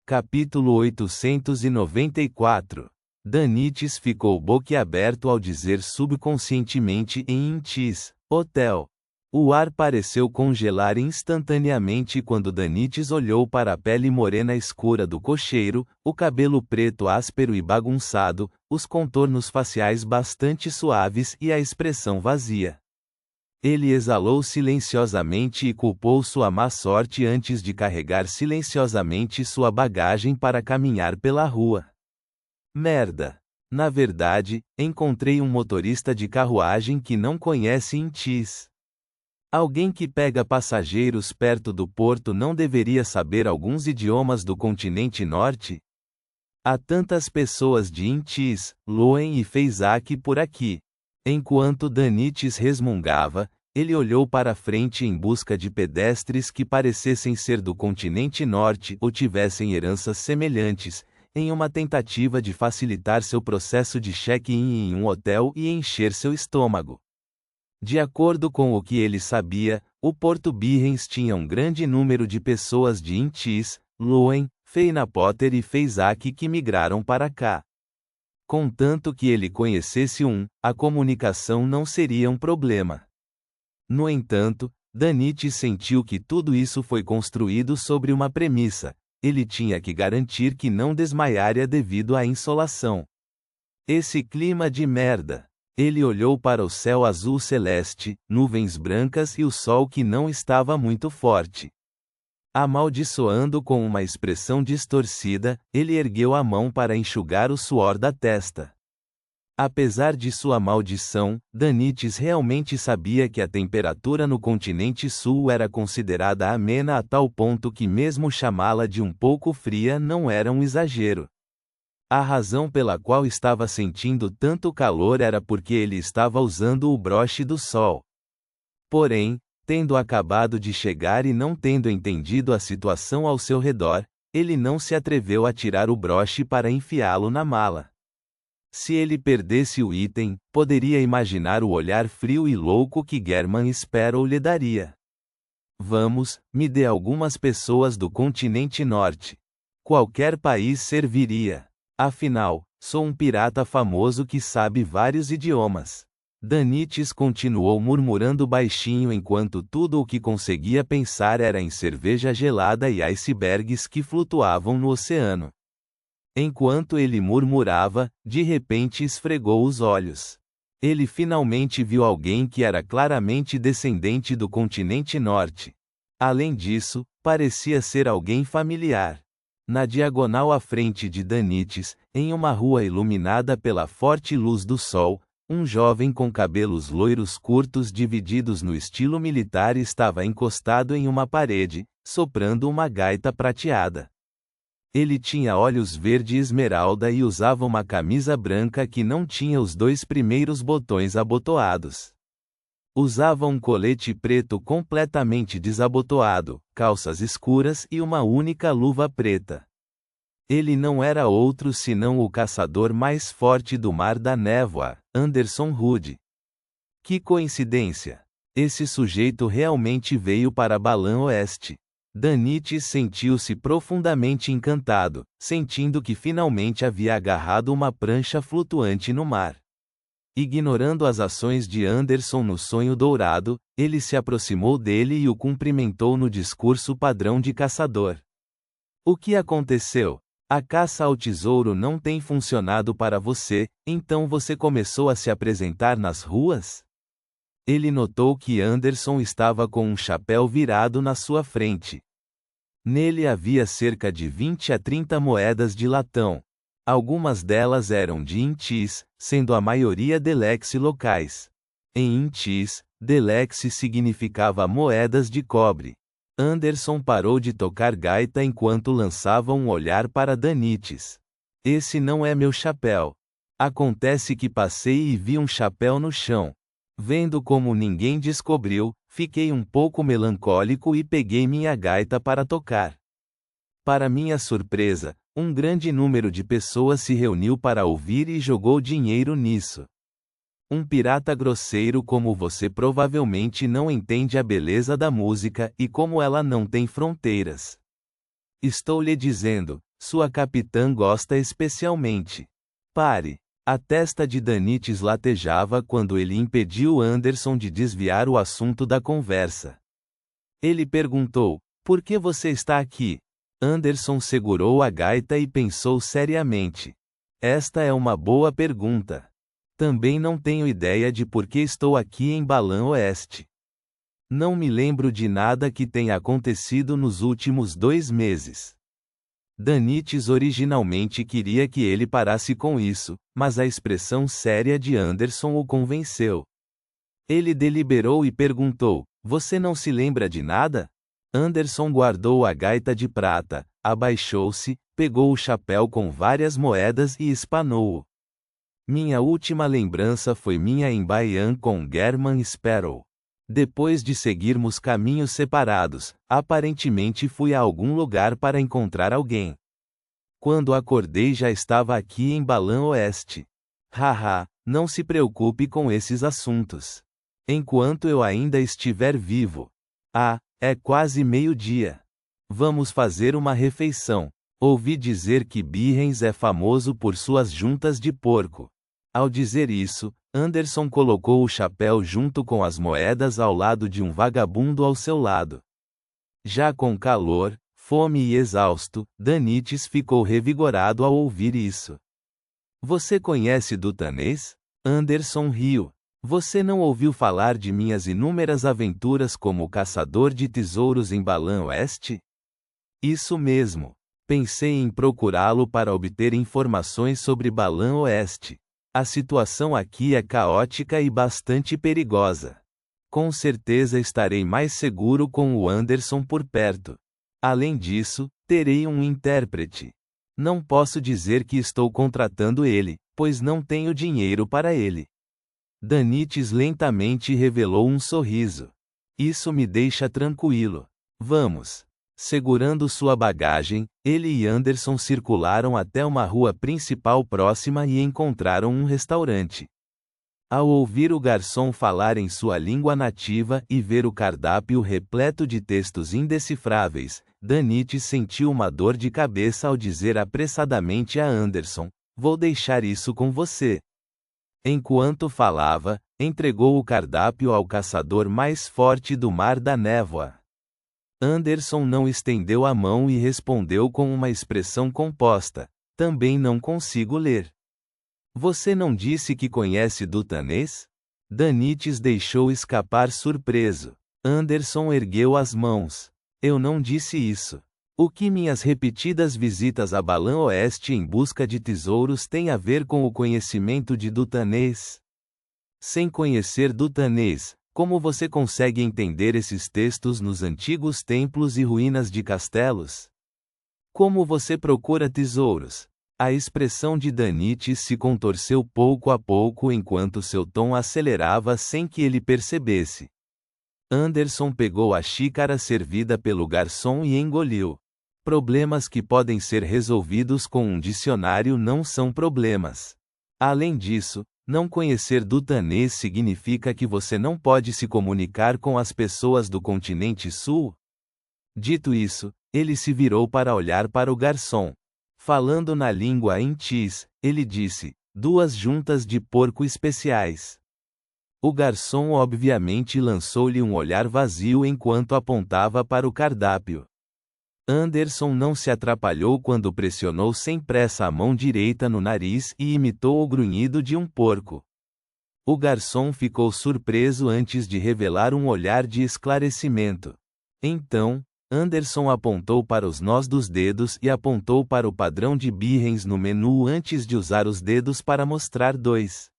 Capítulo 894. Danites ficou boquiaberto ao dizer subconscientemente em Intis, hotel. O ar pareceu congelar instantaneamente quando Danites olhou para a pele morena escura do cocheiro, o cabelo preto áspero e bagunçado, os contornos faciais bastante suaves e a expressão vazia. Ele exalou silenciosamente e culpou sua má sorte antes de carregar silenciosamente sua bagagem para caminhar pela rua. Merda! Na verdade, encontrei um motorista de carruagem que não conhece Intis. Alguém que pega passageiros perto do porto não deveria saber alguns idiomas do continente norte? Há tantas pessoas de Intis, Loen e Feisak por aqui. Enquanto Danites resmungava, ele olhou para frente em busca de pedestres que parecessem ser do continente norte ou tivessem heranças semelhantes, em uma tentativa de facilitar seu processo de check-in em um hotel e encher seu estômago. De acordo com o que ele sabia, o Porto Birrens tinha um grande número de pessoas de Intis, Loen, Feinapoter e Feisak que migraram para cá. Contanto que ele conhecesse a comunicação não seria um problema. No entanto, Danites sentiu que tudo isso foi construído sobre uma premissa: ele tinha que garantir que não desmaiaria devido à insolação. Esse clima de merda! Ele olhou para o céu azul celeste, nuvens brancas e o sol que não estava muito forte. Amaldiçoando com uma expressão distorcida, ele ergueu a mão para enxugar o suor da testa. Apesar de sua maldição, Danites realmente sabia que a temperatura no continente sul era considerada amena a tal ponto que mesmo chamá-la de um pouco fria não era um exagero. A razão pela qual estava sentindo tanto calor era porque ele estava usando o broche do sol. Porém, tendo acabado de chegar e não tendo entendido a situação ao seu redor, ele não se atreveu a tirar o broche para enfiá-lo na mala. Se ele perdesse o item, poderia imaginar o olhar frio e louco que German Sparrow lhe daria. Vamos, me dê algumas pessoas do continente norte. Qualquer país serviria. Afinal, sou um pirata famoso que sabe vários idiomas. Danites continuou murmurando baixinho enquanto tudo o que conseguia pensar era em cerveja gelada e icebergs que flutuavam no oceano. Enquanto ele murmurava, de repente esfregou os olhos. Ele finalmente viu alguém que era claramente descendente do continente norte. Além disso, parecia ser alguém familiar. Na diagonal à frente de Danites, em uma rua iluminada pela forte luz do sol, um jovem com cabelos loiros curtos divididos no estilo militar estava encostado em uma parede, soprando uma gaita prateada. Ele tinha olhos verde esmeralda e usava uma camisa branca que não tinha os 2 primeiros botões abotoados. Usava um colete preto completamente desabotoado, calças escuras e uma única luva preta. Ele não era outro senão o caçador mais forte do Mar da Névoa, Anderson Hood. Que coincidência! Esse sujeito realmente veio para Balan Oeste. Danites sentiu-se profundamente encantado, sentindo que finalmente havia agarrado uma prancha flutuante no mar. Ignorando as ações de Anderson no sonho dourado, ele se aproximou dele e o cumprimentou no discurso padrão de caçador. O que aconteceu? A caça ao tesouro não tem funcionado para você, então você começou a se apresentar nas ruas? Ele notou que Anderson estava com um chapéu virado na sua frente. Nele havia cerca de 20 a 30 moedas de latão. Algumas delas eram de Intis, sendo a maioria Delexe locais. Em Intis, Delexe significava moedas de cobre. Anderson parou de tocar gaita enquanto lançava um olhar para Danites. Esse não é meu chapéu. Acontece que passei e vi um chapéu no chão. Vendo como ninguém descobriu, fiquei um pouco melancólico e peguei minha gaita para tocar. Para minha surpresa, um grande número de pessoas se reuniu para ouvir e jogou dinheiro nisso. Um pirata grosseiro como você provavelmente não entende a beleza da música e como ela não tem fronteiras. Estou lhe dizendo, Sua capitã gosta especialmente. Pare. A testa de Danites latejava quando ele impediu Anderson de desviar o assunto da conversa. Ele perguntou: por que você está aqui? Anderson segurou a gaita e pensou seriamente. Esta é uma boa pergunta. Também não tenho ideia de por que estou aqui em Balã Oeste. Não me lembro de nada que tenha acontecido nos últimos 2 meses. Danites originalmente queria que ele parasse com isso, mas a expressão séria de Anderson o convenceu. Ele deliberou e perguntou: você não se lembra de nada? Anderson guardou a gaita de prata, abaixou-se, pegou o chapéu com várias moedas e espanou-o. Minha última lembrança foi minha em Baian com German Sparrow. Depois de seguirmos caminhos separados, aparentemente fui a algum lugar para encontrar alguém. Quando acordei já estava aqui em Balã Oeste. Haha, não se preocupe com esses assuntos. Enquanto eu ainda estiver vivo. Ah, é quase meio-dia. Vamos fazer uma refeição. Ouvi dizer que Birrens é famoso por suas juntas de porco. Ao dizer isso, Anderson colocou o chapéu junto com as moedas ao lado de um vagabundo ao seu lado. Já com calor, fome e exausto, Danites ficou revigorado ao ouvir isso. Você conhece Dutanês? Anderson riu. Você não ouviu falar de minhas inúmeras aventuras como caçador de tesouros em Balã Oeste? Isso mesmo. Pensei em procurá-lo para obter informações sobre Balã Oeste. A situação aqui é caótica e bastante perigosa. Com certeza estarei mais seguro com o Anderson por perto. Além disso, terei um intérprete. Não posso dizer que estou contratando ele, pois não tenho dinheiro para ele. Danites lentamente revelou um sorriso. Isso me deixa tranquilo. Vamos. Segurando sua bagagem, ele e Anderson circularam até uma rua principal próxima e encontraram um restaurante. Ao ouvir o garçom falar em sua língua nativa e ver o cardápio repleto de textos indecifráveis, Danites sentiu uma dor de cabeça ao dizer apressadamente a Anderson: vou deixar isso com você. Enquanto falava, entregou o cardápio ao caçador mais forte do Mar da Névoa. Anderson não estendeu a mão e respondeu com uma expressão composta: também não consigo ler. Você não disse que conhece Dutanês? Danites deixou escapar surpreso. Anderson ergueu as mãos. Eu não disse isso. O que minhas repetidas visitas a Balã Oeste em busca de tesouros têm a ver com o conhecimento de Dutanês? Sem conhecer Dutanês, como você consegue entender esses textos nos antigos templos e ruínas de castelos? Como você procura tesouros? A expressão de Danites se contorceu pouco a pouco enquanto seu tom acelerava sem que ele percebesse. Anderson pegou a xícara servida pelo garçom e engoliu. Problemas que podem ser resolvidos com um dicionário não são problemas. Além disso, não conhecer Dutanês significa que você não pode se comunicar com as pessoas do continente sul? Dito isso, ele se virou para olhar para o garçom. Falando na língua Intis, ele disse: 2 juntas de porco especiais. O garçom obviamente lançou-lhe um olhar vazio enquanto apontava para o cardápio. Anderson não se atrapalhou quando pressionou sem pressa a mão direita no nariz e imitou o grunhido de um porco. O garçom ficou surpreso antes de revelar um olhar de esclarecimento. Então, Anderson apontou para os nós dos dedos e apontou para o padrão de Birrens no menu antes de usar os dedos para mostrar 2%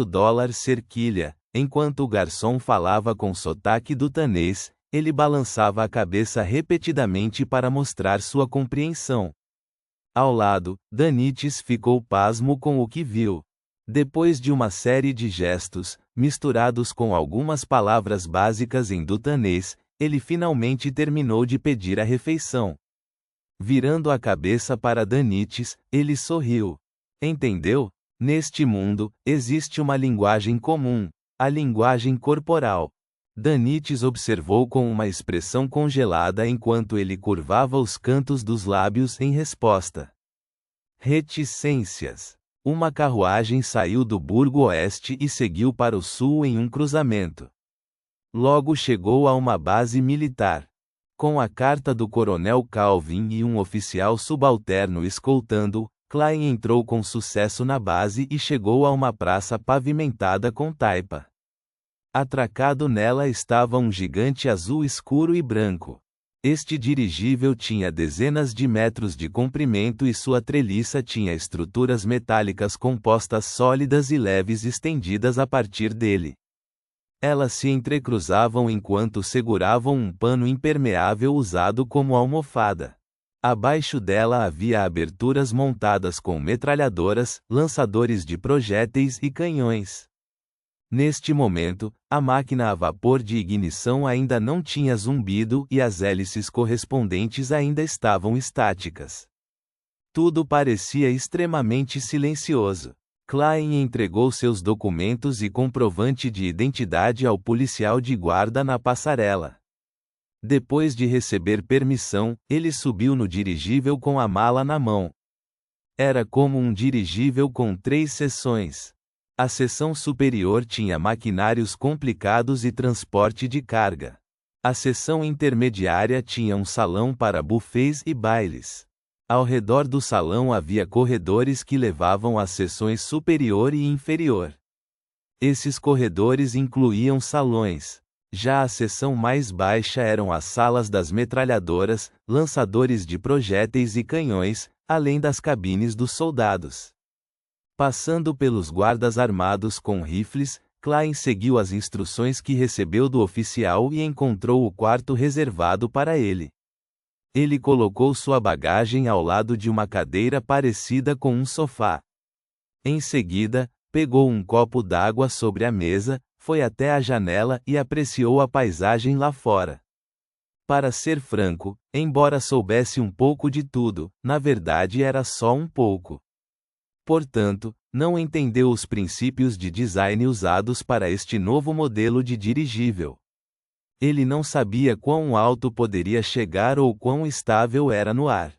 dólar cerquilha. Enquanto o garçom falava com sotaque dutanês, ele balançava a cabeça repetidamente para mostrar sua compreensão. Ao lado, Danites ficou pasmo com o que viu. Depois de uma série de gestos, misturados com algumas palavras básicas em dutanês, ele finalmente terminou de pedir a refeição. Virando a cabeça para Danites, ele sorriu. Entendeu? Neste mundo, existe uma linguagem comum, a linguagem corporal. Danites observou com uma expressão congelada enquanto ele curvava os cantos dos lábios em resposta. Reticências. Uma carruagem saiu do Burgo Oeste e seguiu para o sul em um cruzamento. Logo chegou a uma base militar. Com a carta do coronel Calvin e um oficial subalterno escoltando, Klein entrou com sucesso na base e chegou a uma praça pavimentada com taipa. Atracado nela estava um gigante azul escuro e branco. Este dirigível tinha dezenas de metros de comprimento e sua treliça tinha estruturas metálicas compostas sólidas e leves estendidas a partir dele. Elas se entrecruzavam enquanto seguravam um pano impermeável usado como almofada. Abaixo dela havia aberturas montadas com metralhadoras, lançadores de projéteis e canhões. Neste momento, a máquina a vapor de ignição ainda não tinha zumbido e as hélices correspondentes ainda estavam estáticas. Tudo parecia extremamente silencioso. Klein entregou seus documentos e comprovante de identidade ao policial de guarda na passarela. Depois de receber permissão, ele subiu no dirigível com a mala na mão. Era como um dirigível com 3 seções. A seção superior tinha maquinários complicados e transporte de carga. A seção intermediária tinha um salão para buffets e bailes. Ao redor do salão havia corredores que levavam às seções superior e inferior. Esses corredores incluíam salões. Já a seção mais baixa eram as salas das metralhadoras, lançadores de projéteis e canhões, além das cabines dos soldados. Passando pelos guardas armados com rifles, Klein seguiu as instruções que recebeu do oficial e encontrou o quarto reservado para ele. Ele colocou sua bagagem ao lado de uma cadeira parecida com um sofá. Em seguida, pegou um copo d'água sobre a mesa, foi até a janela e apreciou a paisagem lá fora. Para ser franco, embora soubesse um pouco de tudo, na verdade era só um pouco. Portanto, não entendeu os princípios de design usados para este novo modelo de dirigível. Ele não sabia quão alto poderia chegar ou quão estável era no ar.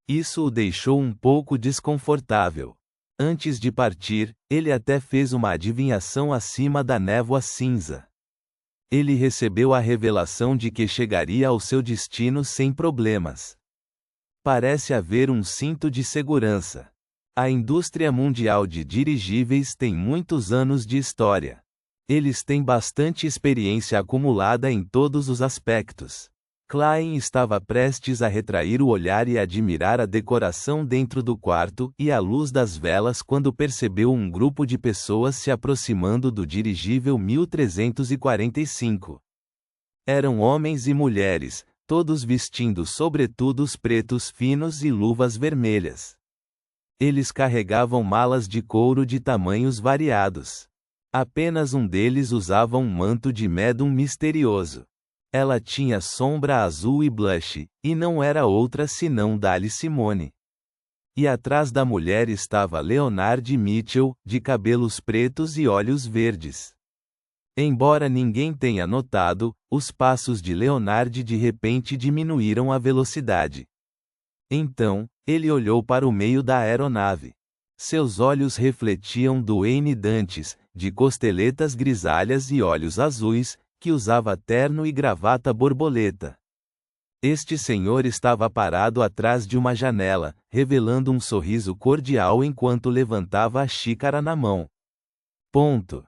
Isso o deixou um pouco desconfortável. Antes de partir, ele até fez uma adivinhação acima da névoa cinza. Ele recebeu a revelação de que chegaria ao seu destino sem problemas. Parece haver um cinto de segurança. A indústria mundial de dirigíveis tem muitos anos de história. Eles têm bastante experiência acumulada em todos os aspectos. Klein estava prestes a retrair o olhar e admirar a decoração dentro do quarto e a luz das velas quando percebeu um grupo de pessoas se aproximando do dirigível 1345. Eram homens e mulheres, todos vestindo sobretudos pretos finos e luvas vermelhas. Eles carregavam malas de couro de tamanhos variados. Apenas um deles usava um manto de médium misterioso. Ela tinha sombra azul e blush, e não era outra senão Dali Simone. E atrás da mulher estava Leonard Mitchell, de cabelos pretos e olhos verdes. Embora ninguém tenha notado, os passos de Leonard de repente diminuíram a velocidade. Então, ele olhou para o meio da aeronave. Seus olhos refletiam Duane Dantes, de costeletas grisalhas e olhos azuis, que usava terno e gravata borboleta. Este senhor estava parado atrás de uma janela, revelando um sorriso cordial enquanto levantava a xícara na mão. Ponto.